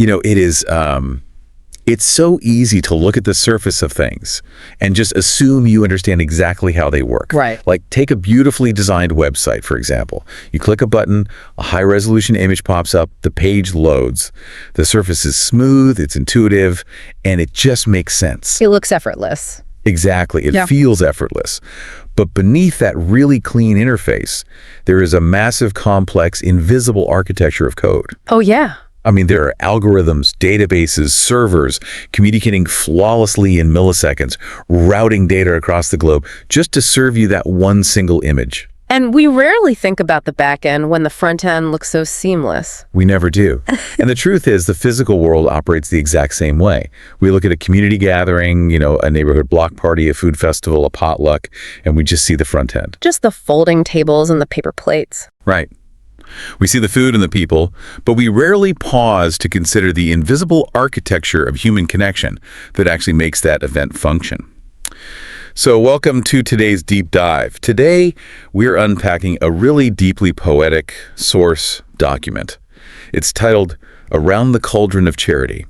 It is, it's so easy to look at the surface of things and just assume you understand exactly how they work. Right. Like take a beautifully designed website, for example. You click a button, a high-resolution image pops up, the page loads. The surface is smooth, it's intuitive, and it just makes sense. It looks effortless. Exactly. It feels effortless. But beneath that really clean interface, there is a massive, complex, invisible architecture of code. Oh, yeah. I mean, there are algorithms, databases, servers communicating flawlessly in milliseconds, routing data across the globe just to serve you that one single image. And we rarely think about the back end when the front end looks so seamless. We never do. And the truth is the physical world operates the exact same way. We look at a community gathering, a neighborhood block party, a food festival, a potluck, and we just see the front end. Just the folding tables and the paper plates. Right. We see the food and the people, but we rarely pause to consider the invisible architecture of human connection that actually makes that event function. So welcome to today's deep dive. Today, we're unpacking a really deeply poetic source document. It's titled Around the Cauldron of Charity.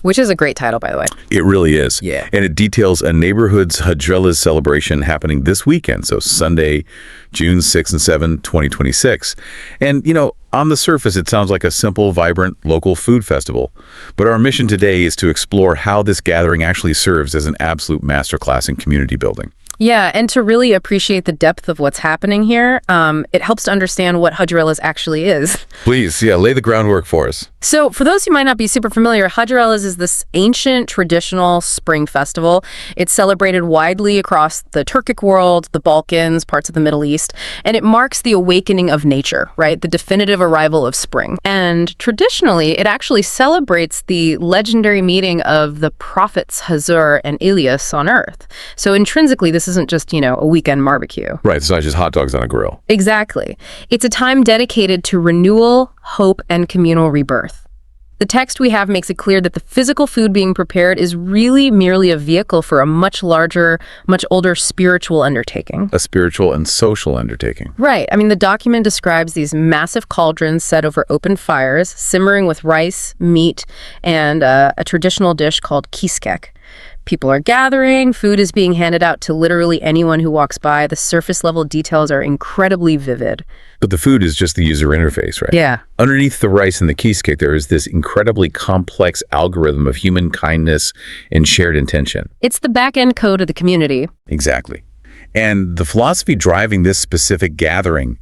Which is a great title, by the way. It really is. Yeah. And it details a neighborhood's HIDIRELLEZ celebration happening this weekend, so Sunday, June 6 and 7, 2026. And, on the surface, it sounds like a simple, vibrant, local food festival. But our mission today is to explore how this gathering actually serves as an absolute masterclass in community building. Yeah, and to really appreciate the depth of what's happening here, it helps to understand what HIDIRELLEZ actually is. Please, lay the groundwork for us. So for those who might not be super familiar, HIDIRELLEZ is this ancient traditional spring festival. It's celebrated widely across the Turkic world, the Balkans, parts of the Middle East, and it marks the awakening of nature, right? The definitive arrival of spring. And traditionally, it actually celebrates the legendary meeting of the prophets Hızır and Ilyas on Earth. So intrinsically, this isn't just, a weekend barbecue. Right, it's not just hot dogs on a grill. Exactly. It's a time dedicated to renewal, hope, and communal rebirth. The text we have makes it clear that the physical food being prepared is really merely a vehicle for a much larger, much older spiritual undertaking. A spiritual and social undertaking. Right. I mean, the document describes these massive cauldrons set over open fires, simmering with rice, meat, and a traditional dish called keşkek. People are gathering, food is being handed out to literally anyone who walks by. The surface level details are incredibly vivid. But the food is just the user interface, right? Yeah. Underneath the rice and the keşkek, there is this incredibly complex algorithm of human kindness and shared intention. It's the back-end code of the community. Exactly. And the philosophy driving this specific gathering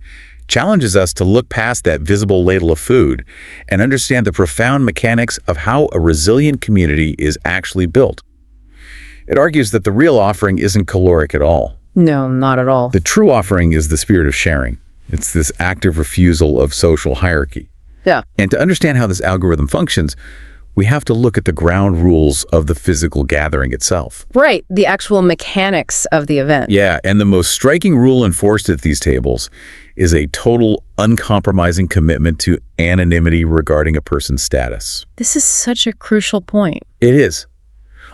challenges us to look past that visible ladle of food and understand the profound mechanics of how a resilient community is actually built. It argues that the real offering isn't caloric at all. No, not at all. The true offering is the spirit of sharing. It's this active refusal of social hierarchy. Yeah. And to understand how this algorithm functions, we have to look at the ground rules of the physical gathering itself. Right, the actual mechanics of the event. Yeah, and the most striking rule enforced at these tables is a total, uncompromising commitment to anonymity regarding a person's status. This is such a crucial point. It is.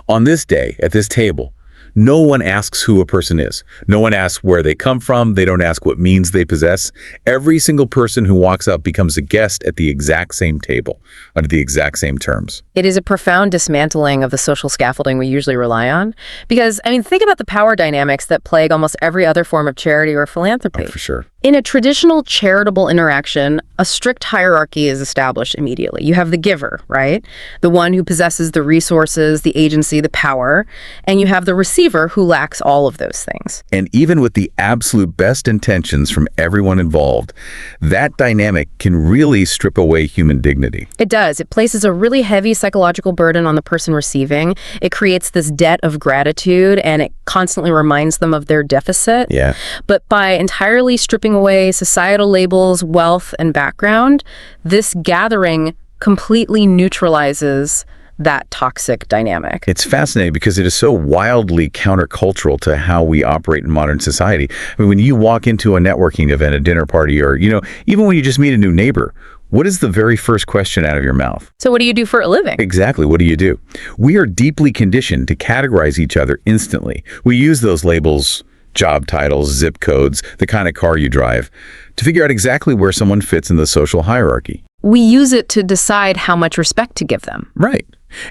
On this day, at this table, no one asks who a person is. No one asks where they come from. They don't ask what means they possess. Every single person who walks up becomes a guest at the exact same table, under the exact same terms. It is a profound dismantling of the social scaffolding we usually rely on. Because, think about the power dynamics that plague almost every other form of charity or philanthropy. Oh, for sure. In a traditional charitable interaction, a strict hierarchy is established immediately. You have the giver, right? The one who possesses the resources, the agency, the power, and you have the receiver who lacks all of those things. And even with the absolute best intentions from everyone involved, that dynamic can really strip away human dignity. It does. It places a really heavy psychological burden on the person receiving. It creates this debt of gratitude, and it constantly reminds them of their deficit. Yeah. But by entirely stripping away societal labels, wealth, and background, this gathering completely neutralizes that toxic dynamic. It's fascinating because it is so wildly countercultural to how we operate in modern society. When you walk into a networking event, a dinner party, or, even when you just meet a new neighbor, what is the very first question out of your mouth? So what do you do for a living? Exactly. What do you do? We are deeply conditioned to categorize each other instantly. We use those labels, job titles, zip codes, the kind of car you drive, to figure out exactly where someone fits in the social hierarchy. we use it to decide how much respect to give them. Right.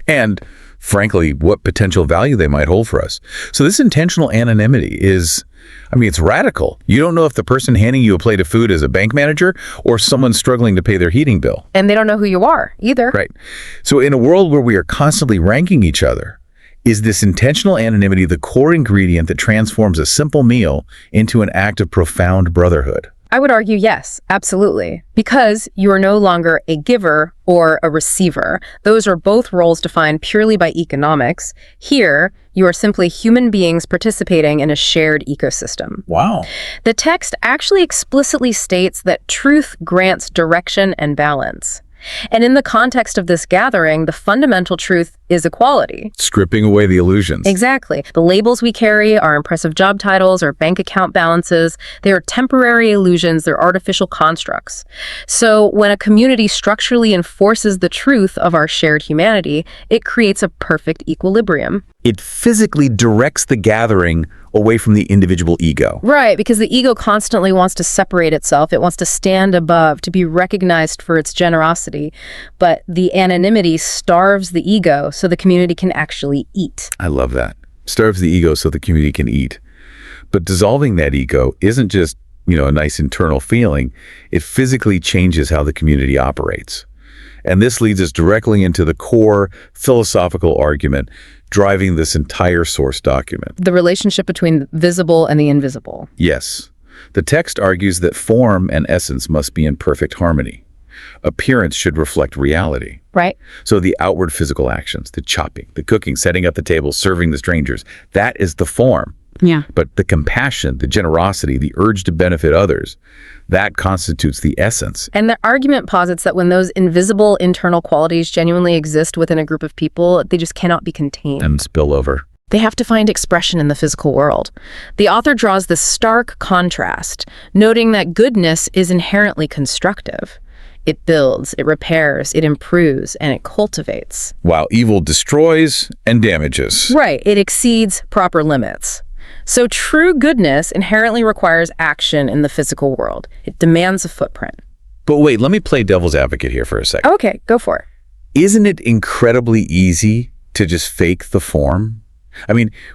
And frankly, what potential value they might hold for us. So this intentional anonymity is, it's radical. You don't know if the person handing you a plate of food is a bank manager or someone struggling to pay their heating bill. And they don't know who you are either. Right. So in a world where we are constantly ranking each other, is this intentional anonymity the core ingredient that transforms a simple meal into an act of profound brotherhood? I would argue yes, absolutely. Because you are no longer a giver or a receiver. Those are both roles defined purely by economics. Here, you are simply human beings participating in a shared ecosystem. Wow. The text actually explicitly states that truth grants direction and balance. And in the context of this gathering, the fundamental truth is equality. Stripping away the illusions. Exactly. The labels we carry, our impressive job titles, our bank account balances, they are temporary illusions, they're artificial constructs. So when a community structurally enforces the truth of our shared humanity, it creates a perfect equilibrium. It physically directs the gathering away from the individual ego. Right, because the ego constantly wants to separate itself. It wants to stand above, to be recognized for its generosity. But the anonymity starves the ego so the community can actually eat. I love that. Starves the ego so the community can eat. But dissolving that ego isn't just, a nice internal feeling. It physically changes how the community operates. And this leads us directly into the core philosophical argument driving this entire source document. The relationship between the visible and the invisible. Yes. The text argues that form and essence must be in perfect harmony. Appearance should reflect reality. Right. So the outward physical actions, the chopping, the cooking, setting up the table, serving the strangers, that is the form. Yeah. But the compassion, the generosity, the urge to benefit others, that constitutes the essence. And the argument posits that when those invisible internal qualities genuinely exist within a group of people, they just cannot be contained. And spill over. They have to find expression in the physical world. The author draws this stark contrast, noting that goodness is inherently constructive. It builds, it repairs, it improves, and it cultivates. While evil destroys and damages. Right, it exceeds proper limits. So true goodness inherently requires action in the physical world. It demands a footprint. But wait, let me play devil's advocate here for a second. Okay, go for it. Isn't it incredibly easy to just fake the form?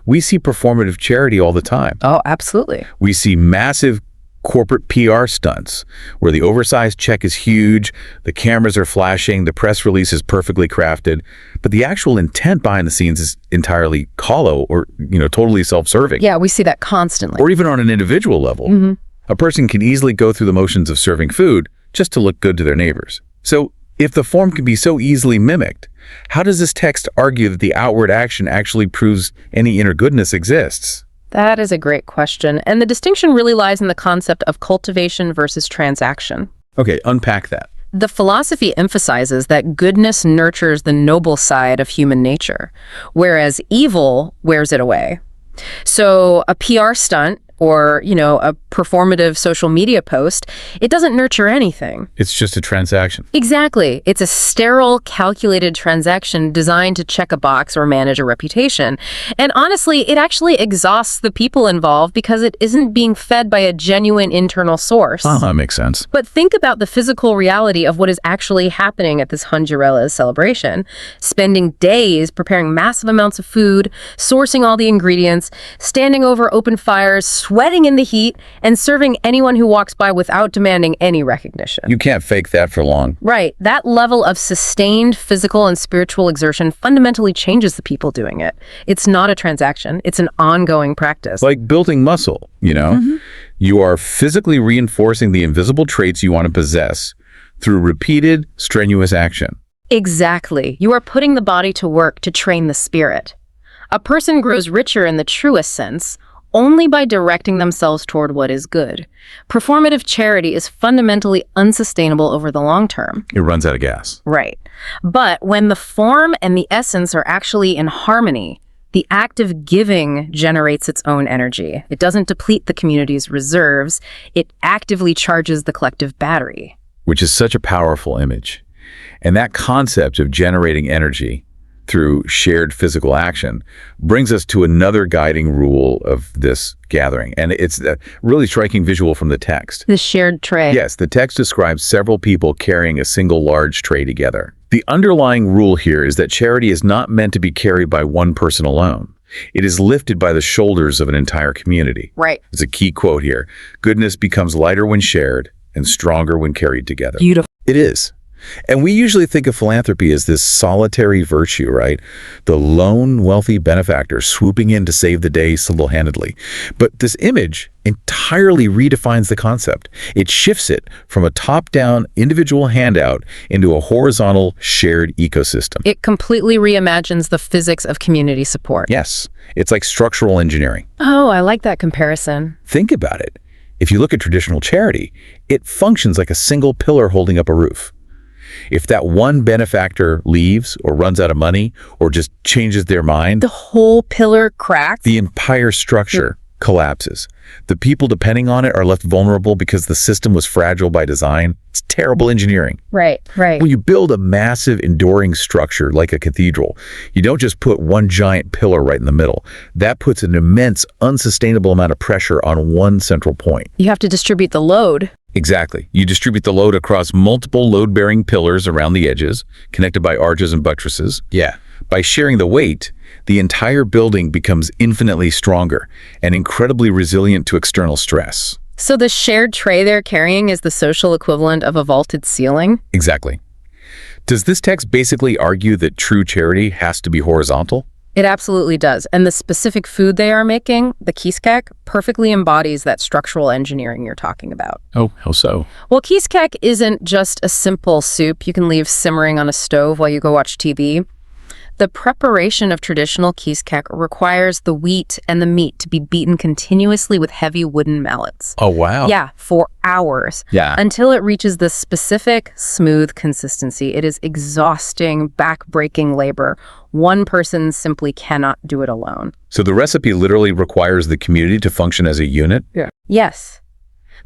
We see performative charity all the time. Oh, absolutely. We see massive corporate PR stunts where the oversized check is huge, the cameras are flashing, the press release is perfectly crafted, but the actual intent behind the scenes is entirely hollow or, totally self-serving. Yeah, we see that constantly. Or even on an individual level. A person can easily go through the motions of serving food just to look good to their neighbors. So if the form can be so easily mimicked, how does this text argue that the outward action actually proves any inner goodness exists? That is a great question. And the distinction really lies in the concept of cultivation versus transaction. Okay, unpack that. The philosophy emphasizes that goodness nurtures the noble side of human nature, whereas evil wears it away. So a PR stunt or, a performative social media post, it doesn't nurture anything. It's just a transaction. Exactly. It's a sterile, calculated transaction designed to check a box or manage a reputation. And honestly, it actually exhausts the people involved because it isn't being fed by a genuine internal source. That makes sense. But think about the physical reality of what is actually happening at this Hıdırellez celebration. Spending days preparing massive amounts of food, sourcing all the ingredients, standing over open fires, sweating in the heat, and serving anyone who walks by without demanding any recognition. You can't fake that for long. Right. That level of sustained physical and spiritual exertion fundamentally changes the people doing it. It's not a transaction. It's an ongoing practice. Like building muscle, You are physically reinforcing the invisible traits you want to possess through repeated, strenuous action. Exactly. You are putting the body to work to train the spirit. A person grows richer in the truest sense only by directing themselves toward what is good. Performative charity is fundamentally unsustainable over the long term. It runs out of gas. Right. But when the form and the essence are actually in harmony, the act of giving generates its own energy. It doesn't deplete the community's reserves. It actively charges the collective battery. Which is such a powerful image. And that concept of generating energy, through shared physical action, brings us to another guiding rule of this gathering. And it's a really striking visual from the text. The shared tray. Yes, the text describes several people carrying a single large tray together. The underlying rule here is that charity is not meant to be carried by one person alone. It is lifted by the shoulders of an entire community. Right. There's a key quote here. Goodness becomes lighter when shared and stronger when carried together. Beautiful. It is. And we usually think of philanthropy as this solitary virtue, right? The lone wealthy benefactor swooping in to save the day single-handedly. But this image entirely redefines the concept. It shifts it from a top-down individual handout into a horizontal shared ecosystem. It completely reimagines the physics of community support. Yes, it's like structural engineering. Oh, I like that comparison. Think about it. If you look at traditional charity, it functions like a single pillar holding up a roof. If that one benefactor leaves or runs out of money or just changes their mind, The whole pillar cracks. the entire structure collapses. The people depending on it are left vulnerable because the system was fragile by design. It's terrible engineering. Right. When you build a massive, enduring structure like a cathedral, you don't just put one giant pillar right in the middle. That puts an immense, unsustainable amount of pressure on one central point. You have to distribute the load. Exactly. You distribute the load across multiple load-bearing pillars around the edges, connected by arches and buttresses. Yeah. By sharing the weight, the entire building becomes infinitely stronger and incredibly resilient to external stress. So the shared tray they're carrying is the social equivalent of a vaulted ceiling? Exactly. Does this text basically argue that true charity has to be horizontal? It absolutely does. And the specific food they are making, the keşkek, perfectly embodies that structural engineering you're talking about. Oh, how so? Well, keşkek isn't just a simple soup you can leave simmering on a stove while you go watch TV. The preparation of traditional keşkek requires the wheat and the meat to be beaten continuously with heavy wooden mallets. Oh, wow. Yeah, for hours. Yeah. Until it reaches this specific, smooth consistency. It is exhausting, back-breaking labor. One person simply cannot do it alone. So the recipe literally requires the community to function as a unit? Yeah. Yes.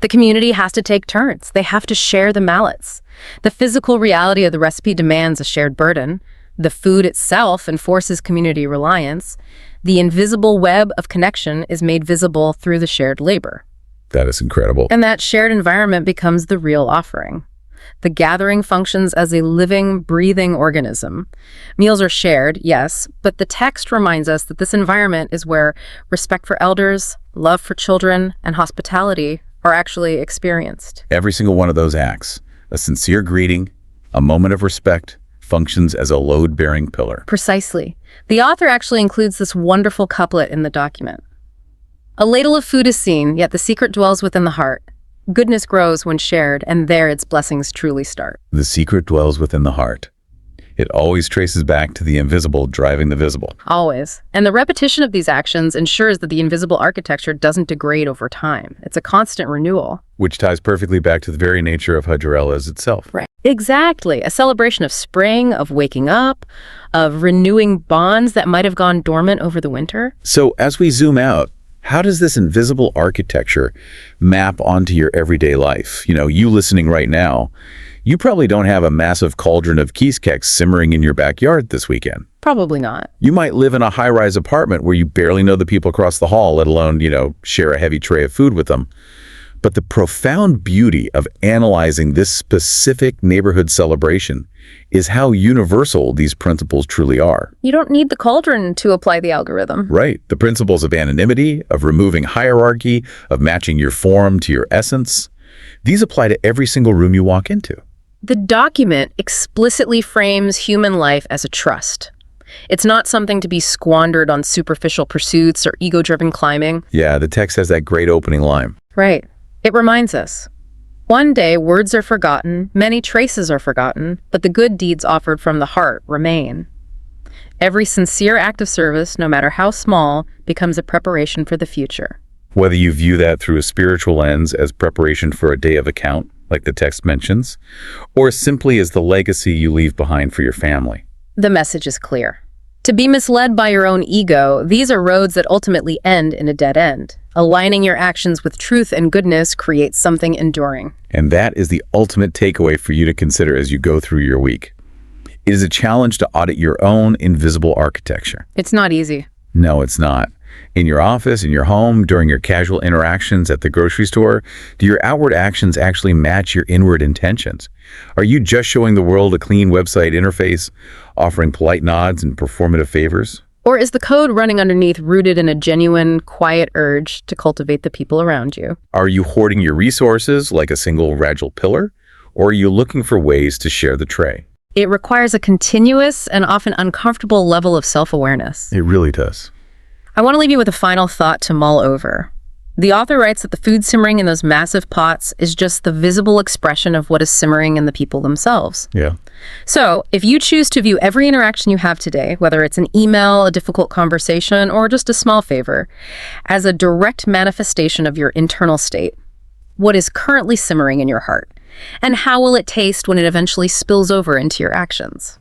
The community has to take turns. They have to share the mallets. The physical reality of the recipe demands a shared burden. The food itself enforces community reliance. The invisible web of connection is made visible through the shared labor. That is incredible. And that shared environment becomes the real offering. The gathering functions as a living, breathing organism. Meals are shared, yes, but the text reminds us that this environment is where respect for elders, love for children, and hospitality are actually experienced. Every single one of those acts, a sincere greeting, a moment of respect, functions as a load-bearing pillar. Precisely. The author actually includes this wonderful couplet in the document. A ladle of food is seen, yet the secret dwells within the heart. Goodness grows when shared, and there its blessings truly start. The secret dwells within the heart. It always traces back to the invisible driving the visible. Always. And the repetition of these actions ensures that the invisible architecture doesn't degrade over time. It's a constant renewal. Which ties perfectly back to the very nature of HIDIRELLEZ itself. Right. Exactly. A celebration of spring, of waking up, of renewing bonds that might have gone dormant over the winter. So as we zoom out, how does this invisible architecture map onto your everyday life? You know, you listening right now, you probably don't have a massive cauldron of keşkek simmering in your backyard this weekend. Probably not. You might live in a high-rise apartment where you barely know the people across the hall, let alone, share a heavy tray of food with them. But the profound beauty of analyzing this specific neighborhood celebration is how universal these principles truly are. You don't need the cauldron to apply the algorithm. Right. The principles of anonymity, of removing hierarchy, of matching your form to your essence, these apply to every single room you walk into. The document explicitly frames human life as a trust. It's not something to be squandered on superficial pursuits or ego-driven climbing. Yeah, the text has that great opening line. Right. It reminds us. One day, words are forgotten, many traces are forgotten, but the good deeds offered from the heart remain. Every sincere act of service, no matter how small, becomes a preparation for the future. Whether you view that through a spiritual lens as preparation for a day of account, like the text mentions, or simply as the legacy you leave behind for your family. The message is clear. To be misled by your own ego, these are roads that ultimately end in a dead end. Aligning your actions with truth and goodness creates something enduring. And that is the ultimate takeaway for you to consider as you go through your week. It is a challenge to audit your own invisible architecture. It's not easy. No, it's not. In your office, in your home, during your casual interactions at the grocery store, do your outward actions actually match your inward intentions? Are you just showing the world a clean website interface, offering polite nods and performative favors? Or is the code running underneath rooted in a genuine, quiet urge to cultivate the people around you? Are you hoarding your resources like a single fragile pillar? Or are you looking for ways to share the tray? It requires a continuous and often uncomfortable level of self-awareness. It really does. I want to leave you with a final thought to mull over. The author writes that the food simmering in those massive pots is just the visible expression of what is simmering in the people themselves. Yeah. So, if you choose to view every interaction you have today, whether it's an email, a difficult conversation, or just a small favor, as a direct manifestation of your internal state, what is currently simmering in your heart? And how will it taste when it eventually spills over into your actions?